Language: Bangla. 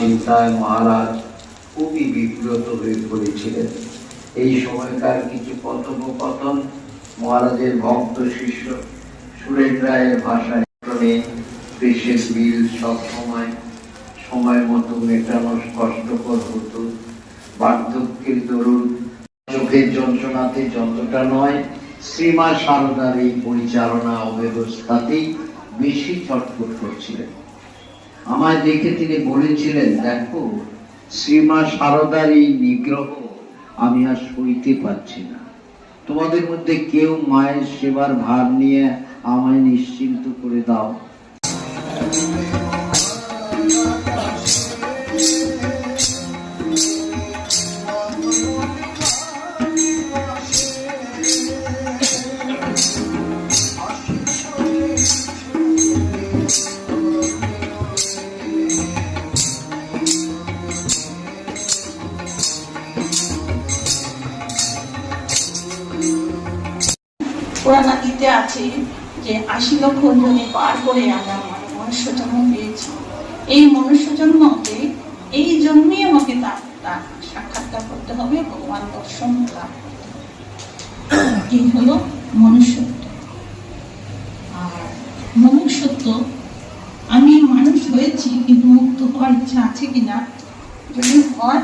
চিন্তায় মহারাজ খুবই বিব্রত হয়ে পড়েছিলেন। এই সময়কার কিছু কথোপকথন মহারাজের ভক্ত শিষ্য সুরেন রায়ের ভাষায় দেশের বিল সব সময় মতো মেটানো কষ্টকর হতো। বার্ধক্যের দরুন চোখের যন্ত্রণাতে যতটা নয়, শ্রীমা সারদার এই পরিচালনা অব্যবস্থাতেই বেশি ছটফট করছিলেন। আমায় দেখে তিনি বলেছিলেন, দেখো শ্রীমা সারদার এই নিগ্রহ আমি আর সইতে পারছি না। তোমাদের মধ্যে কেউ মায়ের সেবার ভার নিয়ে আমায় নিশ্চিন্ত করে দাও। পুরাণাদিতে আছে যে ৮০ লক্ষ জনে পার করে আমরা মনুষ্য জন্ম পেয়েছি। এই মনুষ্য জন্মকে এই জন্মেই আমাকে তার সাক্ষাৎকার করতে হবে, ভগবান দর্শন লাভ করতে হবে। এই হলো মনুষ্যত্ব। আর মনুষ্যত্ব, আমি মানুষ হয়েছি কিন্তু মুক্ত হওয়ার ইচ্ছা আছে কিনা, যদি হয়